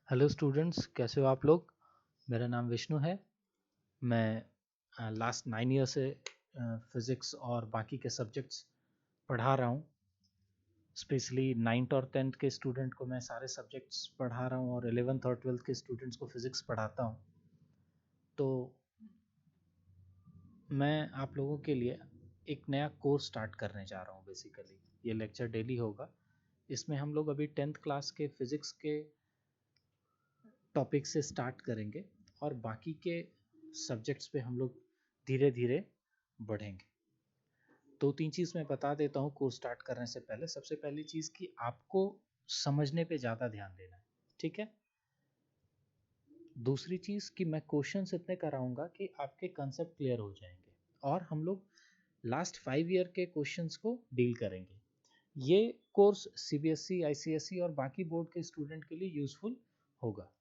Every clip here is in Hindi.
हेलो स्टूडेंट्स, कैसे हो आप लोग। मेरा नाम विष्णु है। मैं लास्ट 9 ईयर से फिज़िक्स और बाकी के सब्जेक्ट्स पढ़ा रहा हूँ। स्पेशली 9th और 10th के स्टूडेंट को मैं सारे सब्जेक्ट्स पढ़ा रहा हूँ और 11th और 12th के स्टूडेंट्स को फिज़िक्स पढ़ाता हूँ। तो मैं आप लोगों के लिए एक नया कोर्स स्टार्ट करने जा रहा हूँ। बेसिकली ये लेक्चर डेली होगा। इसमें हम लोग अभी 10th क्लास के फिज़िक्स के टॉपिक से स्टार्ट करेंगे और बाकी के सब्जेक्ट्स पे हम लोग धीरे धीरे बढ़ेंगे। दो तीन चीज़ मैं बता देता हूँ कोर्स स्टार्ट करने से पहले। सबसे पहली चीज़ कि आपको समझने पे ज़्यादा ध्यान देना है, ठीक है। दूसरी चीज़ कि मैं क्वेश्चंस इतने कराऊंगा कि आपके कंसेप्ट क्लियर हो जाएंगे और हम लोग लास्ट 5 ईयर के क्वेश्चंस को डील करेंगे। ये कोर्स सीबीएसई, आईसीएसई और बाकी बोर्ड के स्टूडेंट के लिए यूज़फुल होगा,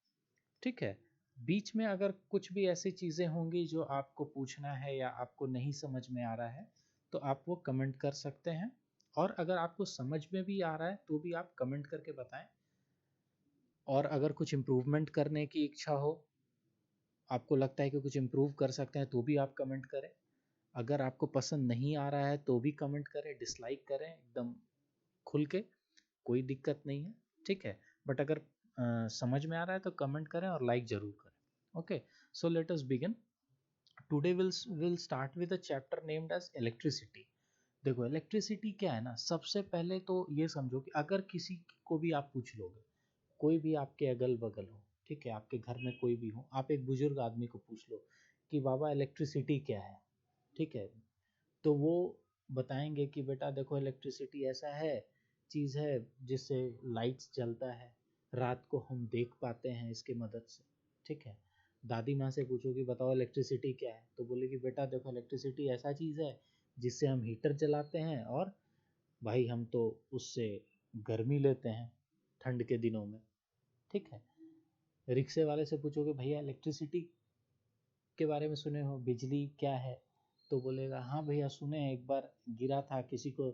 ठीक है। बीच में अगर कुछ भी ऐसी चीज़ें होंगी जो आपको पूछना है या आपको नहीं समझ में आ रहा है तो आप वो कमेंट कर सकते हैं। और अगर आपको समझ में भी आ रहा है तो भी आप कमेंट करके बताएं। और अगर कुछ इम्प्रूवमेंट करने की इच्छा हो, आपको लगता है कि कुछ इम्प्रूव कर सकते हैं, तो भी आप कमेंट करें। अगर आपको पसंद नहीं आ रहा है तो भी कमेंट करें, डिसलाइक करें, एकदम खुल के, कोई दिक्कत नहीं है, ठीक है। बट अगर समझ में आ रहा है तो कमेंट करें और लाइक ज़रूर करें। Okay, so let us begin. Today will start with a chapter named as electricity. देखो इलेक्ट्रिसिटी क्या है ना, सबसे पहले तो ये समझो कि अगर किसी को भी आप पूछ लोगे, कोई भी आपके अगल बगल हो, ठीक है, आपके घर में कोई भी हो, आप एक बुजुर्ग आदमी को पूछ लो कि बाबा इलेक्ट्रिसिटी क्या है, ठीक है, तो वो बताएंगे कि बेटा देखो इलेक्ट्रिसिटी ऐसा है, चीज़ है जिससे लाइट्स जलता है, रात को हम देख पाते हैं इसकी मदद से, ठीक है। दादी माँ से पूछो कि बताओ इलेक्ट्रिसिटी क्या है, तो बोलेगी बेटा देखो इलेक्ट्रिसिटी ऐसा चीज़ है जिससे हम हीटर जलाते हैं और भाई हम तो उससे गर्मी लेते हैं ठंड के दिनों में, ठीक है। रिक्शे वाले से पूछोगे भैया इलेक्ट्रिसिटी के बारे में सुने हो, बिजली क्या है, तो बोलेगा हाँ भैया सुने हैं, एक बार गिरा था, किसी को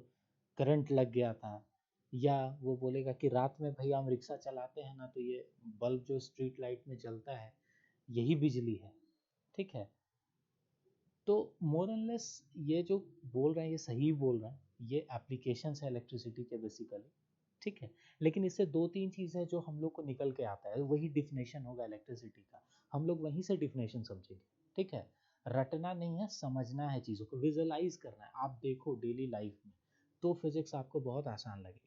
करंट लग गया था। या वो बोलेगा कि रात में भैया हम रिक्शा चलाते हैं ना, तो ये बल्ब जो स्ट्रीट लाइट में जलता है यही बिजली है, ठीक है। तो मोर एंड लेस ये जो बोल रहे हैं ये सही बोल रहे हैं, ये एप्लीकेशंस है इलेक्ट्रिसिटी के बेसिकली, ठीक है। लेकिन इससे दो तीन चीज़ है जो हम लोग को निकल के आता है, वही डिफिनेशन होगा इलेक्ट्रिसिटी का, हम लोग वहीं से डिफिनेशन समझेंगे, ठीक है। रटना नहीं है, समझना है, चीज़ों को विजुअलाइज करना है। आप देखो डेली लाइफ में तो फिजिक्स आपको बहुत आसान लगेगा,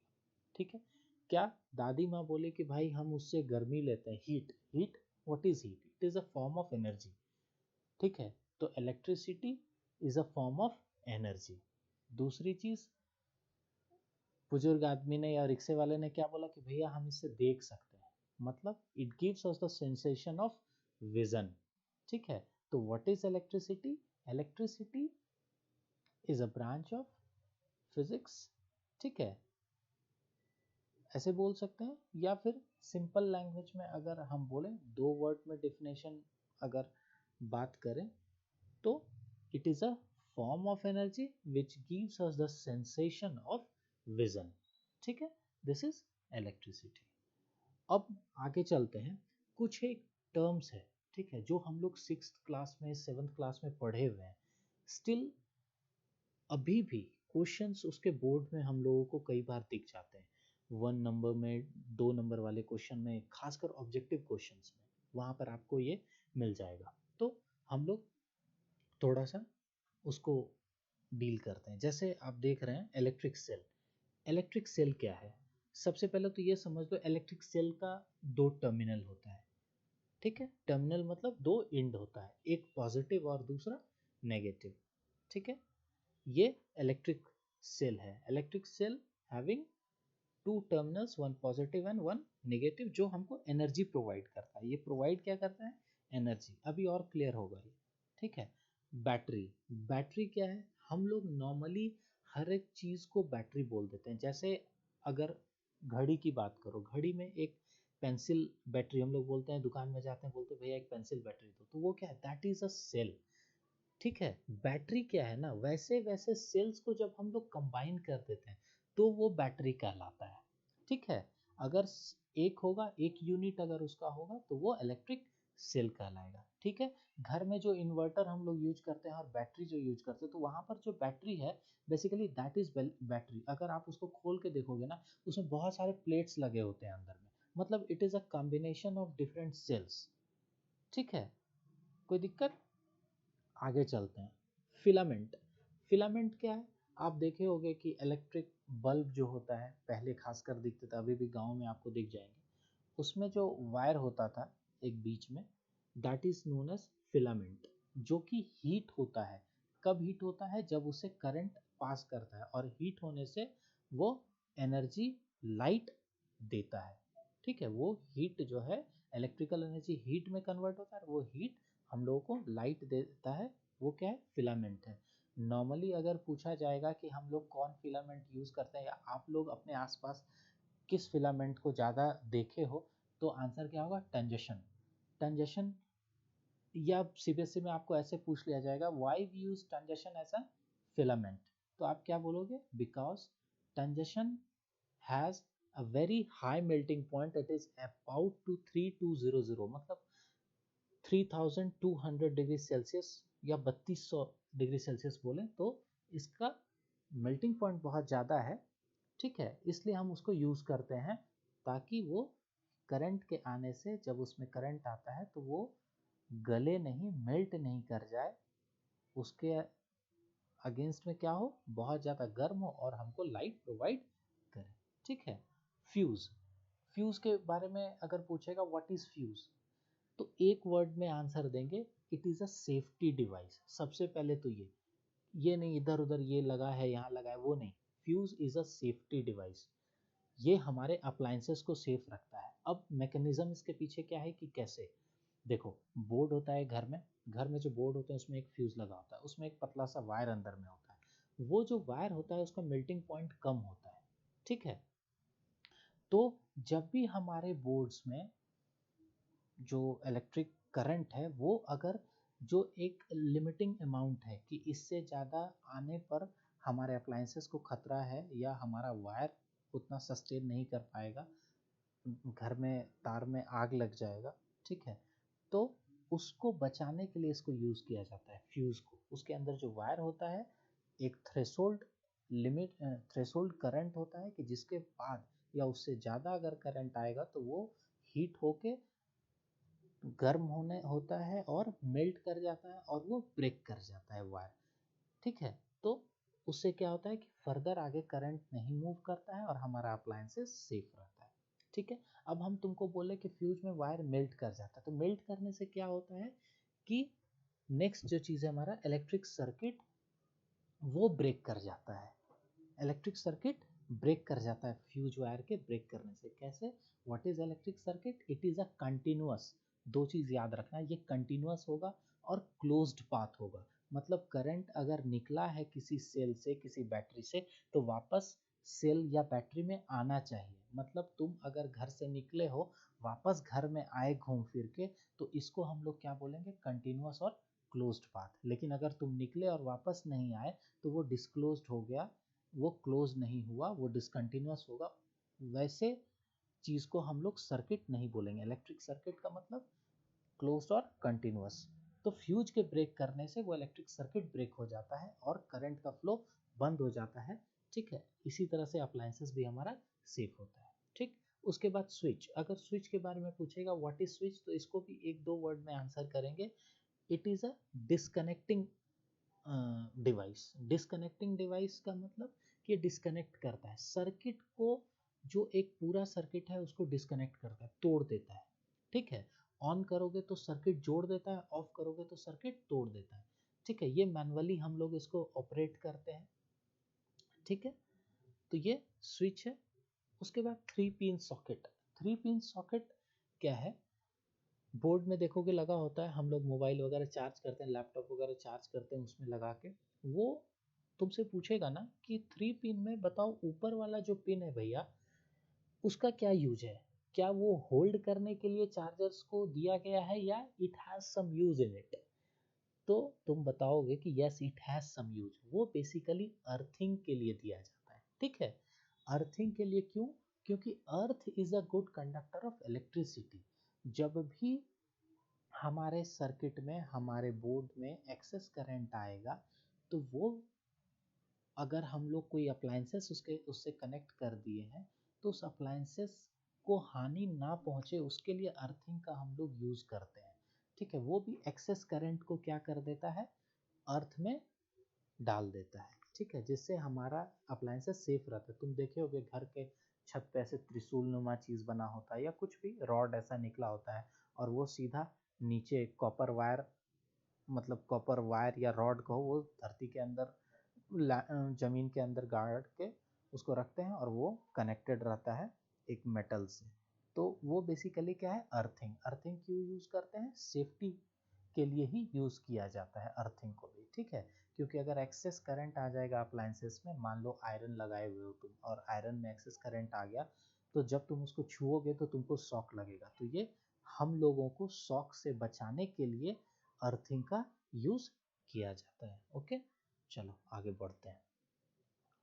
ठीक है। क्या दादी माँ बोले कि भाई हम उससे गर्मी लेते हैं, heat, heat, what is heat, it is a form of energy, ठीक है। तो electricity is a form of energy. दूसरी चीज, बुजुर्ग आदमी ने या रिक्शे वाले ने क्या बोला कि भैया हम इसे देख सकते हैं, मतलब it gives us the sensation of vision, ठीक है। तो what is electricity, electricity is a branch of physics, ठीक है, ऐसे बोल सकते हैं। या फिर सिंपल लैंग्वेज में अगर हम बोलें, दो वर्ड में डिफिनेशन अगर बात करें, तो it is a form of energy which gives us the sensation of vision, ठीक है। This is electricity. अब आगे चलते हैं, कुछ एक टर्म्स है, ठीक है, जो हम लोग 6th क्लास में 7th क्लास में पढ़े हुए हैं, स्टिल अभी भी क्वेश्चंस उसके बोर्ड में हम लोगों को कई बार दिख जाते हैं, 1 नंबर में, 2 नंबर वाले क्वेश्चन में, खासकर ऑब्जेक्टिव क्वेश्चंस में, वहाँ पर आपको ये मिल जाएगा। तो हम लोग थोड़ा सा उसको डील करते हैं। जैसे आप देख रहे हैं इलेक्ट्रिक सेल, इलेक्ट्रिक सेल क्या है, सबसे पहले तो ये समझ लो इलेक्ट्रिक सेल का दो टर्मिनल होता है, ठीक है। टर्मिनल मतलब दो एंड होता है, एक पॉजिटिव और दूसरा नेगेटिव, ठीक है। ये इलेक्ट्रिक सेल है, electric cell having two terminals, one positive and one negative, जो हमको एनर्जी प्रोवाइड करता है। ये प्रोवाइड क्या करता है, एनर्जी। अभी और क्लियर होगा ये, ठीक है। बैटरी, बैटरी क्या है, हम लोग नॉर्मली हर एक चीज़ को बैटरी बोल देते हैं। जैसे अगर घड़ी की बात करो, घड़ी में एक पेंसिल बैटरी, हम लोग बोलते हैं, दुकान में जाते हैं बोलते हैं भैया एक पेंसिल बैटरी दो, तो वो क्या है, दैट इज अ सेल, ठीक है। बैटरी क्या है ना, वैसे वैसे सेल्स को जब हम लोग कंबाइन कर देते हैं तो वो बैटरी कहलाता है, ठीक है। अगर एक होगा, एक यूनिट अगर उसका होगा तो वो इलेक्ट्रिक सेल कहलाएगा। ठीक है, घर में जो इन्वर्टर हम लोग यूज करते हैं और बैटरी जो यूज करते हैं, तो वहाँ पर जो बैटरी है बेसिकली दैट इज बैटरी। अगर आप उसको खोल के देखोगे ना, उसमें बहुत सारे प्लेट्स लगे होते हैं अंदर में, मतलब it is a combination of different cells. ठीक है, कोई दिक्कत? आगे चलते हैं। फिलामेंट, फिलामेंट क्या है? आप देखे होंगे कि इलेक्ट्रिक बल्ब जो होता है पहले खासकर दिखते थे, अभी भी गांव में आपको दिख जाएंगे, उसमें जो वायर होता था एक बीच में, that is known as filament, जो कि हीट होता है। कब हीट होता है? जब उसे करंट पास करता है, और हीट होने से वो एनर्जी लाइट देता है। ठीक है, वो हीट जो है इलेक्ट्रिकल एनर्जी हीट में कन्वर्ट होता है, वो हीट हम लोगों को लाइट देता है, वो क्या है? फिलामेंट है। नॉर्मली अगर पूछा जाएगा कि हम लोग कौन फिलामेंट यूज करते हैं, या आप लोग अपने आसपास किस फिलामेंट को ज़्यादा देखे हो, तो आंसर क्या होगा? टंजन। टंजन, या सीबीएसई में आपको ऐसे पूछ लिया जाएगा why we use tungsten as a filament, तो आप क्या बोलोगे? Because tungsten has a very high melting point, it is about to 3200, मतलब 3200 डिग्री सेल्सियस या 3200 डिग्री सेल्सियस बोले तो इसका मेल्टिंग पॉइंट बहुत ज़्यादा है। ठीक है, इसलिए हम उसको यूज़ करते हैं, ताकि वो करंट के आने से, जब उसमें करंट आता है तो वो गले नहीं, मेल्ट नहीं कर जाए, उसके अगेंस्ट में क्या हो, बहुत ज़्यादा गर्म हो और हमको लाइट प्रोवाइड करे। ठीक है, फ्यूज़, फ्यूज़ के बारे में अगर पूछेगा व्हाट इज़ फ्यूज़, तो एक वर्ड में आंसर देंगे, it is a safety device. सबसे पहले तो ये नहीं इधर उधर ये लगा है यहाँ लगा है, वो नहीं। Fuse is a safety device, ये हमारे अप्लायंसेस को सेफ रखता है। अब मैकेनिज्म इसके पीछे क्या है कि कैसे, देखो बोर्ड होता है घर में, घर में जो बोर्ड होते हैं उसमें एक फ्यूज लगा होता है, उसमें एक पतला सा वायर अंदर में होता है, वो जो वायर होता है उसका मेल्टिंग पॉइंट कम होता है। ठीक है, तो जब भी हमारे बोर्ड्स में जो इलेक्ट्रिक करंट है, वो अगर जो एक लिमिटिंग अमाउंट है कि इससे ज़्यादा आने पर हमारे अप्लायंसेस को खतरा है, या हमारा वायर उतना सस्टेन नहीं कर पाएगा, घर में तार में आग लग जाएगा। ठीक है, तो उसको बचाने के लिए इसको यूज़ किया जाता है फ्यूज़ को। उसके अंदर जो वायर होता है, एक थ्रेशोल्ड लिमिट, थ्रेशोल्ड करंट होता है कि जिसके बाद या उससे ज़्यादा अगर करंट आएगा तो वो हीट होके गर्म होने होता है और मेल्ट कर जाता है और वो ब्रेक कर जाता है वायर। ठीक है, तो उससे क्या होता है कि फर्दर आगे करंट नहीं मूव करता है और हमारा अप्लायंसेस सेफ रहता है। ठीक है, अब हम तुमको बोले कि फ्यूज में वायर मेल्ट कर जाता है, तो मेल्ट करने से क्या होता है कि नेक्स्ट जो चीज़ है हमारा इलेक्ट्रिक सर्किट, वो ब्रेक कर जाता है। इलेक्ट्रिक सर्किट ब्रेक कर जाता है फ्यूज वायर के ब्रेक करने से। कैसे? What is electric circuit? It is a continuous, दो चीज याद रखना, ये कंटिन्यूअस होगा और क्लोज्ड पाथ होगा। मतलब करंट अगर निकला है किसी सेल से, किसी बैटरी से, तो वापस सेल या बैटरी में आना चाहिए। मतलब तुम अगर घर से निकले हो, वापस घर में आए घूम फिर के, तो इसको हम लोग क्या बोलेंगे? कंटिन्यूअस और क्लोज्ड पाथ। लेकिन अगर तुम निकले और वापस नहीं आए तो वो डिस्क्लोज्ड हो गया, वो क्लोज नहीं हुआ, वो डिसकंटिन्यूअस होगा। वैसे चीज को हम लोग सर्किट नहीं बोलेंगे। इलेक्ट्रिक सर्किट का मतलब क्लोज्ड और कंटिन्यूअस। तो फ्यूज के ब्रेक करने से वो इलेक्ट्रिक सर्किट ब्रेक हो जाता है और करंट का फ्लो बंद हो जाता है। ठीक है, इसी तरह से अप्लायंसेस भी हमारा सेफ होता है। ठीक, उसके बाद स्विच, अगर स्विच के बारे में पूछेगा व्हाट इज स्विच, तो इसको भी एक दो वर्ड में आंसर करेंगे, it is a disconnecting device. Disconnecting device का मतलब कि डिस्कनेक्ट करता है सर्किट को, जो एक पूरा सर्किट है उसको डिस्कनेक्ट करता है, तोड़ देता है। ठीक है, ऑन करोगे तो सर्किट जोड़ देता है, ऑफ करोगे तो सर्किट तोड़ देता है। ठीक है, ये मैनुअली हम लोग इसको ऑपरेट करते हैं। ठीक है, तो ये स्विच है। उसके बाद three pin socket. Three pin socket क्या है? बोर्ड में देखोगे लगा होता है, हम लोग मोबाइल वगैरह चार्ज करते हैं, लैपटॉप वगैरह चार्ज करते हैं उसमें लगा के। वो तुमसे पूछेगा ना कि थ्री पिन में बताओ ऊपर वाला जो पिन है भैया, उसका क्या यूज है? क्या वो होल्ड करने के लिए चार्जर्स को दिया गया है, या it has some use in it? तो तुम बताओगे कि yes it has some use. वो बेसिकली अर्थिंग के लिए दिया जाता है। ठीक है, अर्थिंग के लिए क्यों? क्योंकि earth is a good conductor of electricity. जब भी हमारे सर्किट में, हमारे बोर्ड में एक्सेस करंट आएगा, तो वो, अगर हम लोग कोई अप्लायंसेस उससे कनेक्ट कर दिए हैं, तो उस अप्लायंसेस को हानि ना पहुंचे उसके लिए अर्थिंग का हम लोग यूज करते हैं। ठीक है, वो भी एक्सेस करंट को क्या कर देता है, अर्थ में डाल देता है। ठीक है, जिससे हमारा अप्लायंसेस सेफ रहता है। तुम देखे होगे घर के छत पे ऐसे त्रिशूल नुमा चीज बना होता है, या कुछ भी रॉड ऐसा निकला होता है, और वो सीधा नीचे कॉपर वायर, मतलब कॉपर वायर या रॉड को वो धरती के अंदर, जमीन के अंदर गाड़ के उसको रखते हैं, और वो कनेक्टेड रहता है एक मेटल से। तो वो बेसिकली क्या है, अर्थिंग। अर्थिंग क्यों यूज करते हैं, सेफ्टी के लिए ही यूज किया जाता है अर्थिंग को भी। ठीक है, क्योंकि अगर एक्सेस करंट आ जाएगा अप्लायंसेस में, मान लो आयरन लगाए हुए हो तुम, और आयरन में एक्सेस करंट आ गया, तो जब तुम उसको छुओगे तो तुमको शॉक लगेगा। तो ये हम लोगों को शॉक से बचाने के लिए अर्थिंग का यूज किया जाता है। ओके, चलो आगे बढ़ते हैं।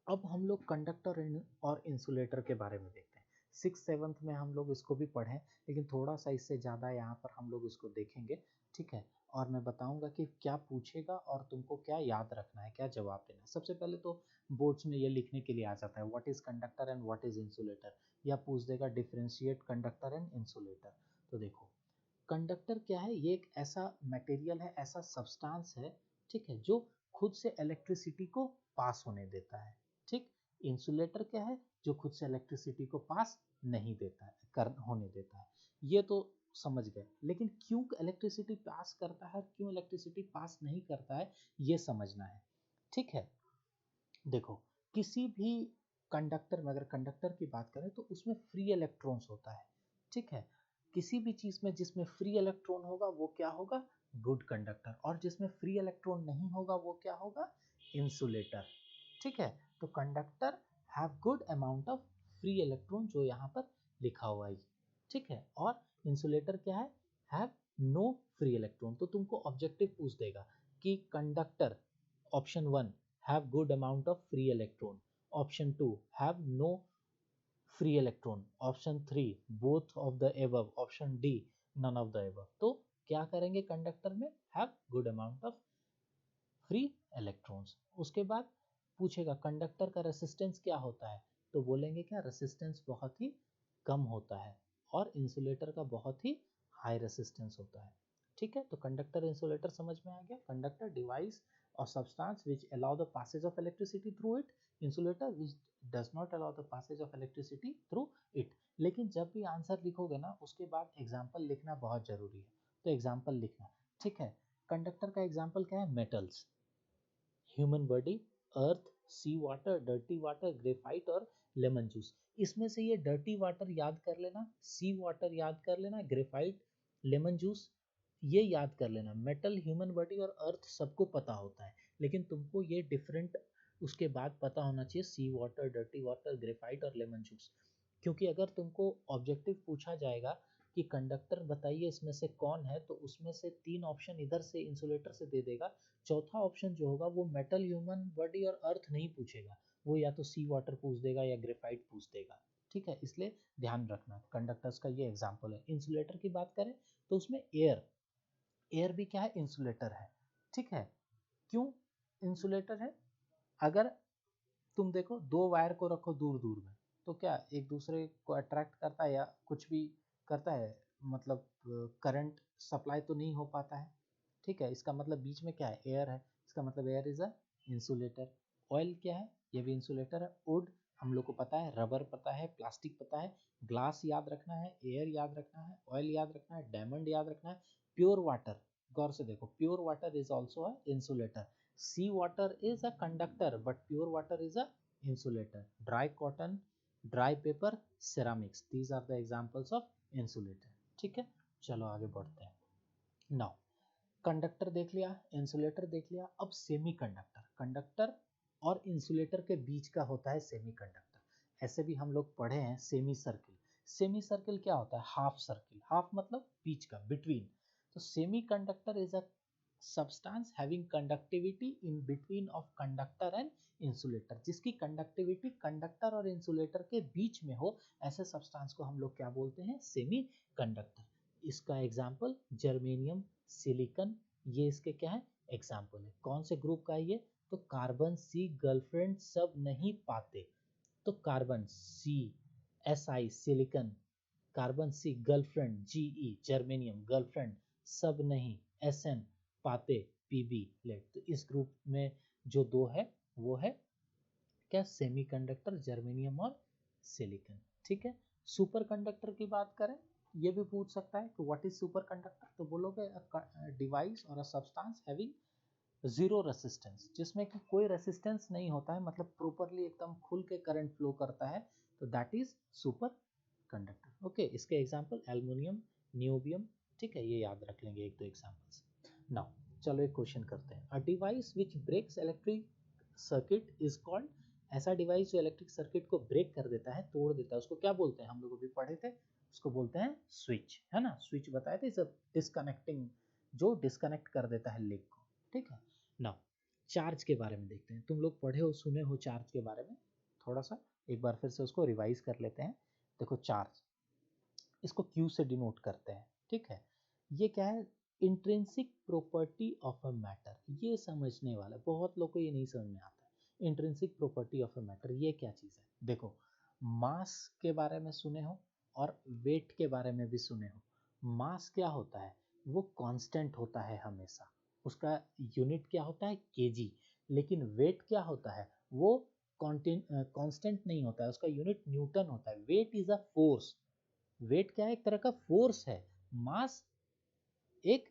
अब हम लोग कंडक्टर और इंसुलेटर के बारे में देखते हैं। 6th 7th में हम लोग इसको भी पढ़ें, लेकिन थोड़ा सा इससे ज़्यादा यहाँ पर हम लोग इसको देखेंगे। ठीक है, और मैं बताऊंगा कि क्या पूछेगा और तुमको क्या याद रखना है, क्या जवाब देना है। सबसे पहले तो बोर्ड्स में ये लिखने के लिए आ जाता है, what is conductor and what is insulator, या पूछ देगा डिफरेंशिएट कंडक्टर एंड इंसुलेटर। तो देखो, कंडक्टर क्या है, ये एक ऐसा मटेरियल है, ऐसा सब्सटेंस है, ठीक है, जो खुद से इलेक्ट्रिसिटी को पास होने देता है। ठीक, इंसुलेटर क्या है, जो खुद से इलेक्ट्रिसिटी को पास नहीं देता है, होने देता है। ये तो समझ गए, लेकिन क्यों इलेक्ट्रिसिटी पास करता है, क्यों इलेक्ट्रिसिटी पास नहीं करता है, ये समझना है। ठीक है, देखो, किसी भी कंडक्टर में, अगर कंडक्टर की बात करें तो उसमें फ्री इलेक्ट्रॉन्स होता है। ठीक है, किसी भी चीज में जिसमें फ्री इलेक्ट्रॉन होगा वो क्या होगा, गुड कंडक्टर, और जिसमें फ्री इलेक्ट्रॉन नहीं होगा वो क्या होगा, इंसुलेटर। ठीक है, तो conductor have good amount of free electron, जो यहाँ पर लिखा हुआ है। ठीक है, और इंसुलेटर क्या है, हैव नो फ्री इलेक्ट्रॉन। तो तुमको ऑब्जेक्टिव पूछ देगा कि conductor, option 1 have good amount of free electron, option 2 have no free electron, option 3 both of the above, option D none of the above। तो क्या करेंगे कंडक्टर में, have good amount of free electrons. उसके बाद पूछेगा कंडक्टर का रेसिस्टेंस क्या होता है, तो बोलेंगे क्या, रेसिस्टेंस बहुत ही कम होता है, और इंसुलेटर का बहुत ही हाई रेसिस्टेंस होता है। ठीक है, तो कंडक्टर इंसुलेटर समझ में आ गया। कंडक्टर डिवाइस और substance which allow the passage of electricity through it, insulator which does not allow the passage of electricity through it. लेकिन जब भी आंसर लिखोगे ना, उसके बाद एग्जाम्पल लिखना बहुत जरूरी है, तो एग्जाम्पल लिखना। ठीक है, कंडक्टर का एग्जाम्पल क्या है, मेटल्स, ह्यूमन बॉडी, अर्थ, सी वाटर, डर्टी वाटर, ग्रेफाइट और लेमन जूस। इसमें से ये डर्टी वाटर याद कर लेना, सी वाटर याद कर लेना, ग्रेफाइट, लेमन जूस ये याद कर लेना। मेटल, ह्यूमन बॉडी और अर्थ सबको पता होता है, लेकिन तुमको ये डिफरेंट उसके बाद पता होना चाहिए, सी वाटर, डर्टी वाटर, ग्रेफाइट और लेमन जूस। क्योंकि अगर तुमको ऑब्जेक्टिव पूछा जाएगा कि कंडक्टर बताइए इसमें से कौन है, तो उसमें से 3 ऑप्शन इधर से इंसुलेटर से दे देगा, चौथा ऑप्शन जो होगा वो मेटल, ह्यूमन बॉडी और अर्थ नहीं पूछेगा, वो या तो सी वाटर पूछ देगा या ग्रेफाइट पूछ देगा। ठीक है, इसलिए ध्यान रखना, कंडक्टर्स का ये एग्जाम्पल है। इंसुलेटर की बात करें तो उसमें एयर, एयर भी क्या है, इंसुलेटर है। ठीक है, क्यों इंसुलेटर है, अगर तुम देखो दो वायर को रखो दूर दूर में, तो क्या एक दूसरे को अट्रैक्ट करता है या कुछ भी करता है, मतलब करंट सप्लाई तो नहीं हो पाता है। ठीक है, इसका मतलब बीच में क्या है, एयर है, इसका मतलब air is a insulator. Oil क्या है, ये भी इंसुलेटर है। वुड हम लोग को पता है, रबर पता है, प्लास्टिक पता है, ग्लास याद रखना है, एयर याद रखना है, ऑयल याद रखना है, डायमंड याद रखना है, प्योर वाटर, गौर से देखो, pure water is also a insulator. Sea water is a conductor but pure water is a insulator, dry cotton, dry paper, ceramics, these are the examples of insulator। ठीक है, चलो आगे बढ़ते हैं। नाउ कंडक्टर देख लिया, इंसुलेटर देख लिया, अब सेमी कंडक्टर। कंडक्टर और इंसुलेटर के बीच का होता है सेमी कंडक्टर। ऐसे भी हम लोग पढ़े हैं सेमी सर्किल। सेमी सर्किल क्या होता है, हाफ सर्किल, हाफ मतलब बीच का, बिटवीन। तो semi conductor is a substance having conductivity in between of conductor and insulator, जिसकी कंडक्टिविटी कंडक्टर और इंसुलेटर के बीच में हो, ऐसे सब्सटेंस को हम लोग क्या बोलते हैं, सेमी कंडक्टर। इसका एग्जाम्पल जर्मेनियम, सिलिकॉन, ये इसके क्या है, एग्जाम्पल है। कौन से ग्रुप का है ये, तो कार्बन सी गर्लफ्रेंड सब नहीं पाते, तो carbon C Si silicon, carbon C girlfriend Ge germanium girlfriend सब नहीं, Sn पाते, Pb लेट। तो इस ग्रुप में जो दो है वो है क्या, सेमीकंडक्टर, जर्मेनियम और सिलिकॉन। ठीक है। सुपर कंडक्टर की बात करें, ये भी पूछ सकता है कि व्हाट इज सुपर कंडक्टर, तो बोलोगे डिवाइस और a substance having zero resistance, जिसमें कि कोई रेसिस्टेंस नहीं होता है, मतलब प्रॉपरली एकदम खुल के करंट फ्लो करता है, तो that is super conductor. Okay, इसके एग्जांपल एल्युमिनियम, नियोबियम। ठीक है, ये याद रख लेंगे एक दो एग्जांपल्स। नाउ चलो एक क्वेश्चन करते हैं। A device which breaks electric circuit is called, ऐसा डिवाइस जो इलेक्ट्रिक सर्किट को ब्रेक कर देता है, तोड़ देता है, उसको क्या बोलते हैं, हम लोग अभी पढ़े थे, उसको बोलते हैं स्विच, है ना। स्विच बताए थे, सब डिस्कनेक्टिंग, जो डिस्कनेक्ट कर देता है लिंक को। ठीक है। नाउ चार्ज के बारे में देखते हैं। तुम लोग पढ़े हो, सुने हो चार्ज के बारे में, थोड़ा सा एक बार फिर से उसको रिवाइज कर लेते हैं। देखो चार्ज, इसको Q से डिनोट करते हैं। ठीक है। ये क्या है, intrinsic property of a matter, ये समझने वाला, बहुत लोग को ये नहीं समझ में आता है। Intrinsic property of a matter ये क्या चीज़ है, देखो मास के बारे में सुने हो और वेट के बारे में भी सुने हो। मास क्या होता है, वो कांस्टेंट होता है हमेशा, उसका यूनिट क्या होता है, केजी। लेकिन वेट क्या होता है, वो कांस्टेंट नहीं होता है, उसका यूनिट न्यूटन होता है। Weight is a force, weight क्या है, एक तरह का फोर्स है। मास एक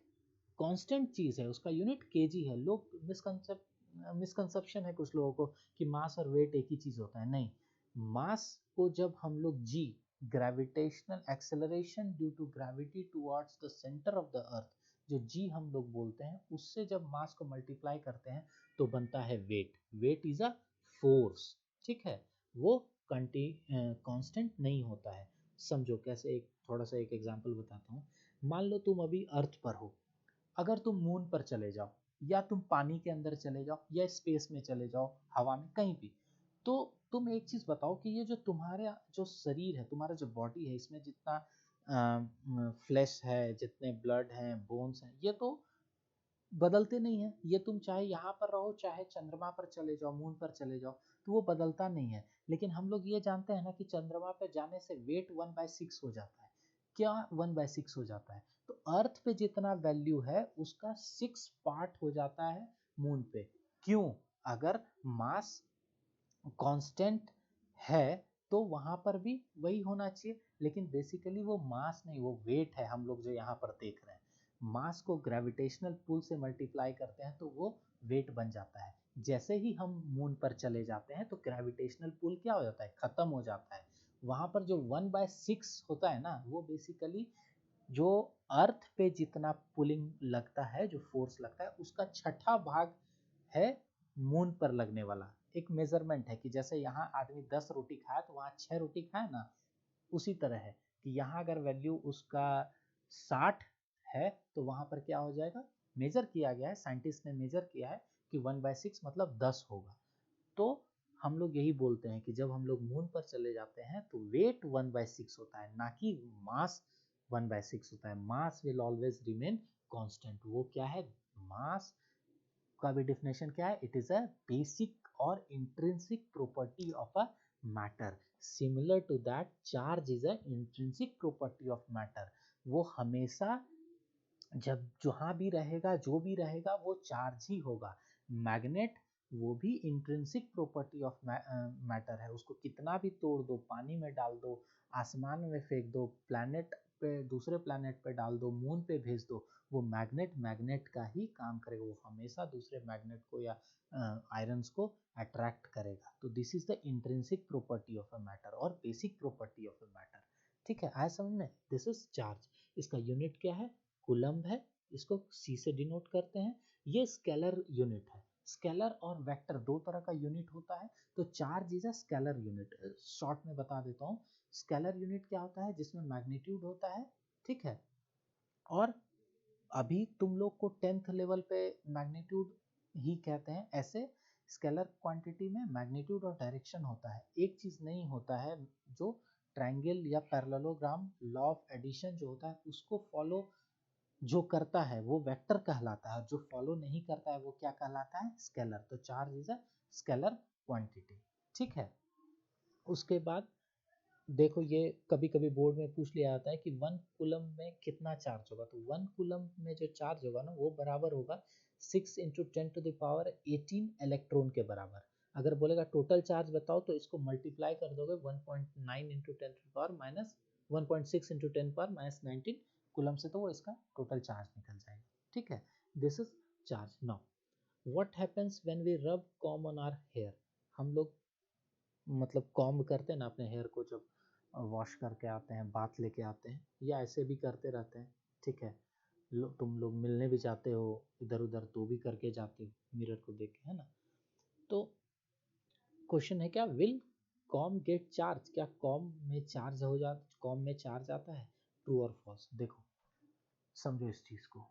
कांस्टेंट चीज है, उसका यूनिट केजी है। लोग मिसकंसेप्शन है कुछ लोगों को कि मास और वेट एक ही चीज होता है, नहीं। मास को जब हम लोग g, gravitational acceleration due to gravity towards the centre of the earth, जो जी हम लोग बोलते हैं, उससे जब मास को मल्टीप्लाई करते हैं तो बनता है weight. Weight is a force. ठीक है, वो कांस्टेंट नहीं होता है। समझो कैसे, एक थोड़ा सा एक एग्जांपल बताता हूँ। मान लो तुम अभी अर्थ पर हो, अगर तुम मून पर चले जाओ, या तुम पानी के अंदर चले जाओ, या स्पेस में चले जाओ, हवा में, कहीं भी, तो तुम एक चीज बताओ कि ये जो तुम्हारे जो शरीर है, तुम्हारा जो बॉडी है, इसमें जितना फ्लैश है, जितने ब्लड हैं, बोन्स हैं, ये तो बदलते नहीं है। ये तुम चाहे यहाँ पर रहो, चाहे चंद्रमा पर चले जाओ, मून पर चले जाओ, तो वो बदलता नहीं है। लेकिन हम लोग ये जानते हैं ना कि चंद्रमा पे जाने से वेट 1/6 हो जाता है। क्या 1/6 हो जाता है, तो अर्थ पे जितना वैल्यू है उसका 6 पार्ट हो जाता है मून पे। क्यों, अगर मास कांस्टेंट है तो वहां पर भी वही होना चाहिए, लेकिन बेसिकली वो मास नहीं, वो वेट है। हम लोग जो यहाँ पर देख रहे हैं, मास को ग्रेविटेशनल पुल से मल्टीप्लाई करते हैं तो वो वेट बन जाता है। जैसे ही हम मून पर चले जाते हैं तो ग्रेविटेशनल पुल क्या हो जाता है, खत्म हो जाता है। वहां पर जो 1/6 होता है ना, वो बेसिकली जो अर्थ पे जितना पुलिंग लगता है, जो फोर्स लगता है, उसका छठा भाग है मून पर लगने वाला। एक मेजरमेंट है कि जैसे यहाँ आदमी 10 रोटी खाया तो वहाँ 6 रोटी खाए ना, उसी तरह है कि यहाँ अगर वैल्यू उसका 60 है तो वहाँ पर क्या हो जाएगा, मेजर किया गया है, साइंटिस्ट ने मेजर किया है कि 1/6 मतलब 10 होगा। तो हम लोग यही बोलते हैं कि जब हम लोग मून पर चले जाते हैं तो वेट 1/6 होता है, ना कि मास 1/6 होता है। Mass will always remain constant. वो क्या है, मास का भी डिफिनेशन क्या है, इट इज अ बेसिक और intrinsic property of a matter. Similar to that charge is a intrinsic property of matter. वो हमेशा जब जहाँ भी रहेगा, जो भी रहेगा, वो चार्ज ही होगा। मैग्नेट, वो भी इंट्रिंसिक प्रॉपर्टी ऑफ मैटर है। उसको कितना भी तोड़ दो, पानी में डाल दो, आसमान में फेंक दो, प्लैनेट पे, दूसरे प्लैनेट पे डाल दो, मून पे भेज दो, वो मैग्नेट मैग्नेट का ही काम करेगा। वो हमेशा दूसरे मैग्नेट को या आयरन्स को अट्रैक्ट करेगा। तो this is the intrinsic property of a matter और basic property of a matter. ठीक है, आया समझ में। दिस इज चार्ज, इसका यूनिट क्या है, कूलम्ब है, इसको C से डिनोट करते हैं। ये स्केलर यूनिट है। स्केलर और वेक्टर दो तरह का यूनिट होता है, तो charge is a scalar unit. Short में बता देता हूँ, स्केलर यूनिट क्या होता है, जिसमें मैग्नीट्यूड होता है, ठीक है, और अभी तुम लोग को 10th लेवल पे मैग्नीट्यूड ही कहते हैं। ऐसे स्केलर क्वांटिटी में मैग्नीट्यूड और डायरेक्शन होता है। एक चीज नहीं होता है, जो ट्रायंगल या पैरेललोग्राम लॉ ऑफ एडिशन जो होता है उसको फॉलो जो करता है वो वेक्टर कहलाता है, जो फॉलो नहीं करता है वो क्या कहलाता है, स्केलर। तो charge is a scalar quantity, ठीक है। उसके बाद देखो, ये कभी कभी बोर्ड में पूछ लिया जाता है कि 1 कूलम में कितना चार्ज होगा। तो 1 कूलम में जो चार्ज होगा ना वो बराबर होगा 6 × 10⁻18 इलेक्ट्रॉन के बराबर। अगर बोलेगा टोटल चार्ज बताओ तो इसको मल्टीप्लाई कर दोगे 1.9 × 10⁻⁻, 1.6 × 10⁻⁻19 कूलम से, तो वो इसका टोटल चार्ज निकल जाएगा, ठीक है। This is charge. Now what happens when we rub comb on our hair. हम लोग मतलब कॉम्ब करते हैं ना अपने हेयर को, जब वॉश करके आते हैं, बाथ लेके आते हैं, या ऐसे भी करते रहते हैं, ठीक है। तुम लोग मिलने भी जाते हो इधर उधर तो भी करके जाते हो मिरर को देख के, है ना। तो क्वेश्चन है, क्या विल कॉम गेट चार्ज, क्या कॉम में चार्ज हो जाता, कॉम में चार्ज आता है, ट्रू और फॉल्स। देखो समझो इस चीज को।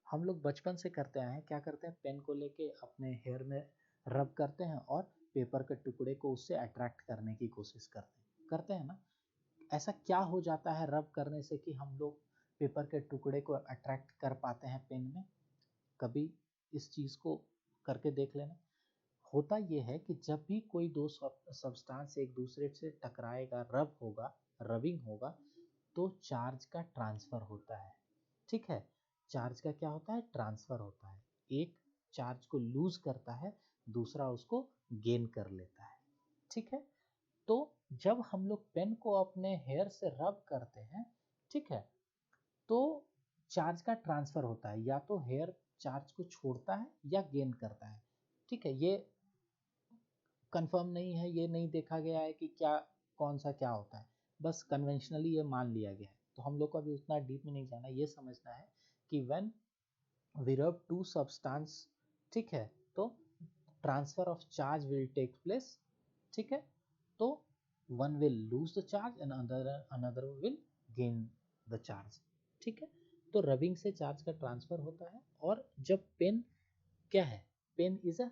हम लोग बचपन से करते आए हैं, क्या करते हैं, पेन को लेके अपने हेयर में रब करते हैं और पेपर के टुकड़े को उससे अट्रैक्ट करने की कोशिश करते हैं ना। ऐसा क्या हो जाता है रब करने से कि हम लोग पेपर के टुकड़े को अट्रैक्ट कर पाते हैं पेन में। कभी इस चीज को करके देख लेना। होता यह है कि जब भी कोई दो सब्सटेंस एक दूसरे से टकराएगा, रब होगा, रबिंग होगा, तो चार्ज का ट्रांसफर होता है, ठीक है। चार्ज का क्या होता है, ट्रांसफर होता है। एक चार्ज को लूज करता है, दूसरा उसको गेन कर लेता है, ठीक है। तो जब हम लोग पेन को अपने हेयर से रब करते हैं, ठीक है, तो चार्ज का ट्रांसफर होता है। या तो हेयर चार्ज को छोड़ता है या गेन करता है, ठीक है। ये कंफर्म नहीं है, ये नहीं देखा गया है कि क्या कौन सा क्या होता है, बस कन्वेंशनली ये मान लिया गया है। तो हम लोग को अभी उतना डीप में नहीं जाना, ये समझना है कि when we rub to substance, ठीक है, तो transfer of charge will take place, ठीक है। तो one will lose the charge and another will gain the charge, ठीक है। तो रबिंग से चार्ज का ट्रांसफर होता है। और जब पेन क्या है, pen is a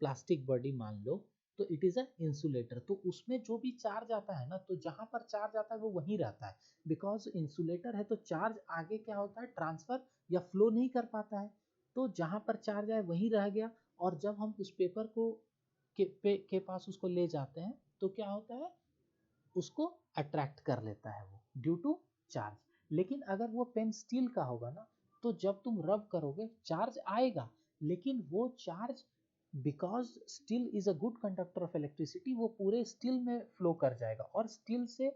plastic body मान लो, तो इट इज अ इंसुलेटर। तो उसमें जो भी चार्ज आता है ना, तो जहां पर चार्ज आता है वो वहीं रहता है, बिकॉज इंसुलेटर है। तो चार्ज आगे क्या होता है, ट्रांसफर या फ्लो नहीं कर पाता है। तो जहां पर चार्ज आए वहीं रह गया। और जब हम उस पेपर को के पास उसको ले जाते हैं, तो क्या होता है, उसको अट्रैक्ट कर लेता है वो, ड्यू टू चार्ज। लेकिन अगर वो पेन स्टील का होगा ना, तो जब तुम रब करोगे चार्ज आएगा, लेकिन वो charge, because steel is a good conductor of electricity, वो पूरे स्टील में फ्लो कर जाएगा और स्टील से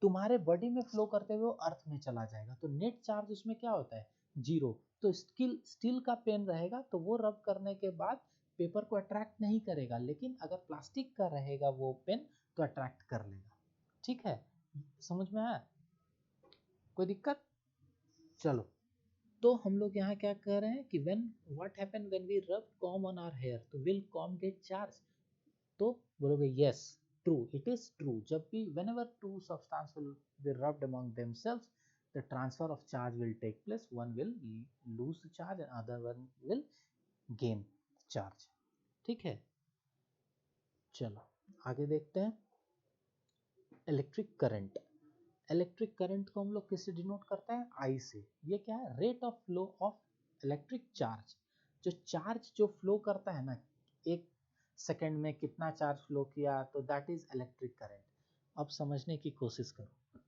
तुम्हारे बॉडी में फ्लो करते हुए वो अर्थ में चला जाएगा। तो नेट चार्ज उसमें क्या होता है, जीरो। तो स्टील का पेन रहेगा तो वो रब करने के बाद पेपर को अट्रैक्ट नहीं करेगा, लेकिन अगर प्लास्टिक का रहेगा वो पेन तो अट्रैक्ट कर लेगा, ठीक है। समझ में आया, कोई दिक्कत। चलो, तो हम लोग यहाँ क्या कह रहे हैं कि when what happen when we rub comb on our hair, तो विल कॉम गेट चार्ज। तो बोलोगे yes, true, it is true. जब भी whenever two substances will be rubbed among themselves, the transfer of charge will take place. One will lose the charge and other one will gain charge, ठीक है। चलो आगे देखते हैं। Electric current. इलेक्ट्रिक करंट को हम लोग किससे डिनोट करते हैं, आई से। ये क्या है, rate of flow of electric charge. जो चार्ज जो फ्लो करता है ना, एक सेकंड में कितना चार्ज फ्लो किया, तो दैट इज इलेक्ट्रिक करंट। अब समझने की कोशिश करो।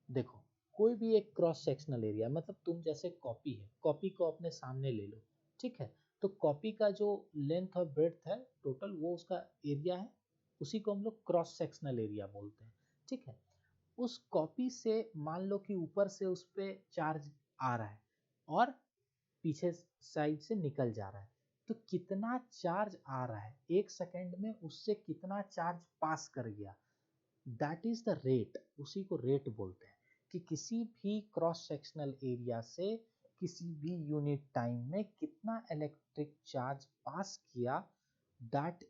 देखो, कोई भी एक क्रॉस सेक्शनल एरिया, मतलब तुम जैसे कॉपी है, कॉपी को अपने सामने ले लो, ठीक है। तो कॉपी का जो लेंथ और ब्रेड्थ है टोटल, वो उसका एरिया है, उसी को हम लोग क्रॉस सेक्शनल एरिया बोलते हैं, ठीक है। उस कॉपी से मान लो कि ऊपर से उस पे चार्ज आ रहा है और पीछे साइड से निकल जा रहा है, तो कितना चार्ज आ रहा है एक सेकंड में, उससे कितना चार्ज पास कर गया, दैट इज द रेट। उसी को रेट बोलते हैं कि किसी भी क्रॉस सेक्शनल एरिया से किसी भी यूनिट टाइम में कितना इलेक्ट्रिक चार्ज पास किया, दैट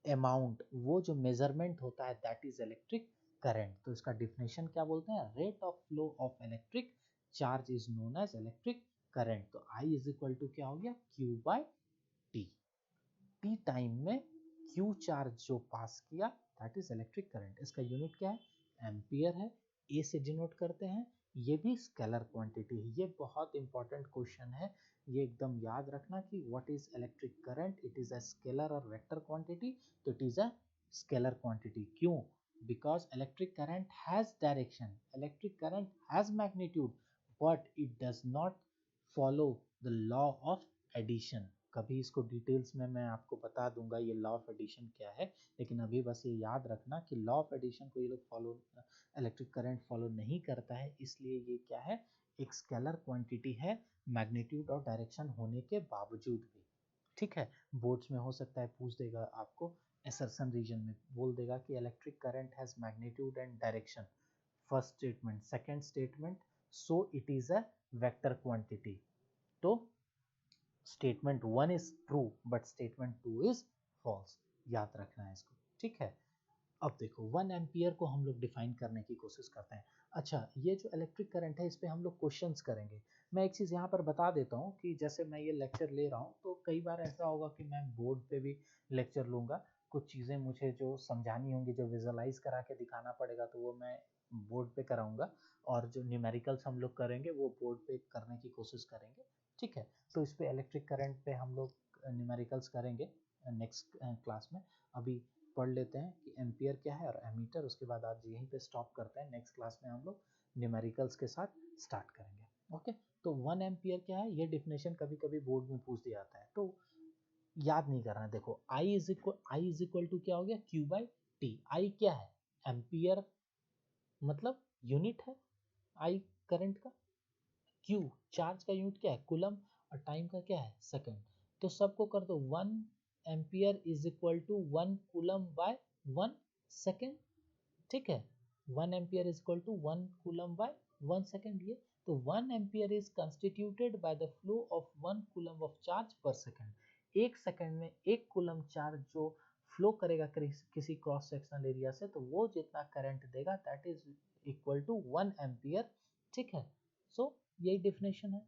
अमाउंट, वो जो मेजरमेंट होता है, दैट इज इलेक्ट्रिक करंट। तो इसका डिफिनेशन क्या बोलते हैं, rate of flow of electric charge is known as electric current, तो I इज इक्वल टू क्या हो गया, Q by T। T time में Q चार्ज जो पास किया दैट इज इलेक्ट्रिक करंट। इसका यूनिट क्या है, एम्पियर है, A से डिनोट करते हैं। ये भी स्केलर क्वांटिटी है। ये बहुत इंपॉर्टेंट क्वेश्चन है, ये एकदम याद रखना कि what is electric current, it is a scalar और वेक्टर क्वांटिटी, तो it is a scalar quantity. क्यों, because electric current has direction, electric current has magnitude, but it does not follow the law of addition। कभी इसको डिटेल्स में मैं आपको बता दूंगा ये लॉ ऑफ एडिशन क्या है, लेकिन अभी बस ये याद रखना कि लॉ ऑफ एडिशन को ये लोग फॉलो, इलेक्ट्रिक करंट फॉलो नहीं करता है, इसलिए ये क्या है, एक स्केलर क्वांटिटी है मैग्नीट्यूड और डायरेक्शन होने के बावजूद भी। ठीक है, बोर्ड्स में हो सकता है पूछ देगा आपको, assertion रीजन में बोल देगा कि electric current has magnitude and direction, first statement. Second statement, so it is a vector quantity. तो statement 1 is true but statement 2 is false, याद रखना है इसको। ठीक है, अब देखो 1 एम्पियर को हम लोग डिफाइन करने की कोशिश करते हैं। अच्छा, ये जो इलेक्ट्रिक करंट है इस पे हम लोग क्वेश्चंस करेंगे। मैं एक चीज़ यहाँ पर बता देता हूँ कि जैसे मैं ये लेक्चर ले रहा हूँ तो कई बार ऐसा होगा कि मैं बोर्ड पे भी लेक्चर लूँगा, कुछ चीज़ें मुझे जो समझानी होंगी, जो विजुअलाइज करा के दिखाना पड़ेगा, तो वो मैं बोर्ड पे कराऊंगा, और जो न्यूमेरिकल्स हम लोग करेंगे वो बोर्ड पे करने की कोशिश करेंगे। ठीक है, तो इस पे इलेक्ट्रिक करंट पे हम लोग न्यूमेरिकल्स करेंगे नेक्स्ट क्लास में। अभी पढ़ लेते हैं कि एम्पियर क्या है और एमीटर, उसके बाद आज यहीं पे स्टॉप करते हैं। नेक्स्ट क्लास में हम लोग न्यूमेरिकल्स के साथ स्टार्ट करेंगे। ओके, तो 1 एम्पियर क्या है, ये डिफिनेशन कभी कभी बोर्ड में पूछ दिया जाता है, तो याद नहीं करना। देखो I इज इक्वल टू क्या हो गया, Q बाई टी। I क्या है, एम्पियर मतलब यूनिट है I करंट का, Q चार्ज का यूनिट क्या है, कूलम, और टाइम का क्या है, सेकंड। तो सबको कर दो, 1 ampere is equal to 1 coulomb by 1 second. ठीक है, 1 ampere is equal to 1 coulomb by 1 second. ये तो 1 ampere is constituted by the flow of 1 coulomb of charge per second. एक सेकंड में 1 कूलम चार्ज जो फ्लो करेगा किसी क्रॉस सेक्शनल एरिया से, तो वो जितना करंट देगा that is equal to 1 ampere. ठीक है, सो यही डेफिनेशन है।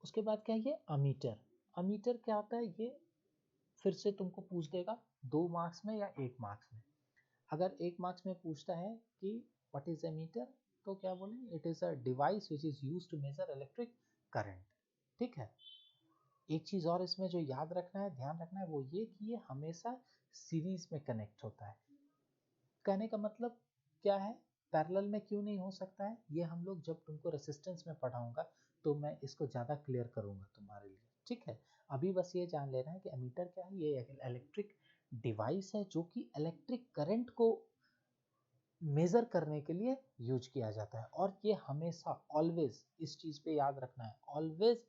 उसके बाद क्या है, ये अमीटर। अमीटर क्या होता है, ये फिर से तुमको पूछ देगा 2 मार्क्स में या 1 मार्क्स में। अगर 1 मार्क्स में पूछता है कि व्हाट इज एमीटर, तो क्या बोलेंगे, it is a device which is used to measure electric current. ठीक है, एक चीज और इसमें जो याद रखना है, ध्यान रखना है, वो ये कि ये हमेशा सीरीज में कनेक्ट होता है। कहने का मतलब क्या है, पैरेलल में क्यों नहीं हो सकता है, ये हम लोग जब तुमको रेसिस्टेंस में पढ़ाऊंगा तो मैं इसको ज़्यादा क्लियर करूंगा तुम्हारे लिए। ठीक है, अभी बस ये जान लेना है कि एमीटर क्या है, ये इलेक्ट्रिक डिवाइस है जो कि इलेक्ट्रिक करंट को मेजर करने के लिए यूज किया जाता है। और ये हमेशा ऑलवेज इस चीज़ पे याद रखना है, always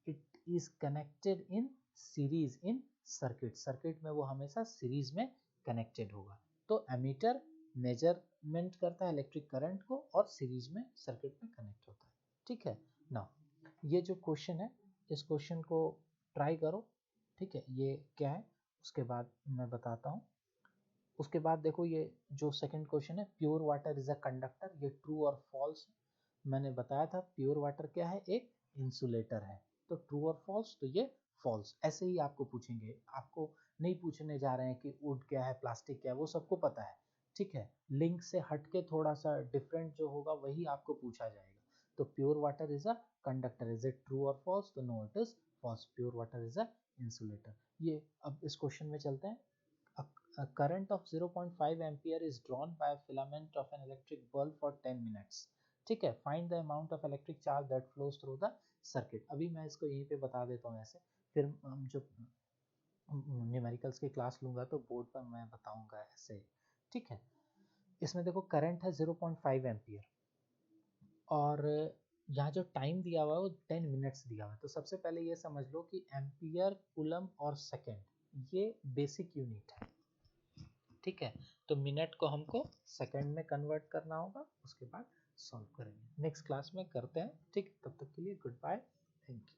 it is connected in series in circuit. Circuit में वो हमेशा सीरीज में कनेक्टेड होगा। तो एमीटर मेजरमेंट करता है इलेक्ट्रिक करंट को और सीरीज में सर्किट में कनेक्ट होता है। ठीक है ना, ये जो क्वेश्चन है इस क्वेश्चन को ट्राई करो। ठीक है, ये क्या है उसके बाद मैं बताता हूँ। उसके बाद देखो ये जो सेकंड क्वेश्चन है, pure water is a conductor, ये ट्रू और फॉल्स। मैंने बताया था प्योर वाटर क्या है, एक इंसुलेटर है, तो ट्रू और फॉल्स, तो ये फॉल्स। ऐसे ही आपको पूछेंगे, आपको नहीं पूछने जा रहे हैं कि वुड क्या है, प्लास्टिक क्या है, वो सबको पता है। ठीक है, लिंक से हटके थोड़ा सा डिफरेंट जो होगा वही आपको पूछा जाएगा। तो pure water is a conductor, is it true और फॉल्स, तो no it is false, pure water is a insulator. ये अब इस क्वेश्चन में चलते हैं। A current of 0.5 ampere is drawn by a filament of an electric bulb for 10 minutes. ठीक है, find the amount of electric charge that flows through the circuit। अभी मैं इसको यहीं पे बता देता हूँ ऐसे, फिर हम जो न्यूमेरिकल्स की क्लास लूंगा तो बोर्ड पर मैं बताऊंगा ऐसे। ठीक है, इसमें देखो करंट है 0.5 एम्पियर और यहाँ जो टाइम दिया हुआ है वो 10 मिनट्स दिया हुआ है। तो सबसे पहले ये समझ लो कि एम्पियर, कूलम और सेकेंड ये बेसिक यूनिट है। ठीक है, तो मिनट को हमको सेकंड में कन्वर्ट करना होगा, उसके बाद सॉल्व करेंगे। नेक्स्ट क्लास में करते हैं। ठीक, तब तक के लिए गुड बाय, थैंक यू।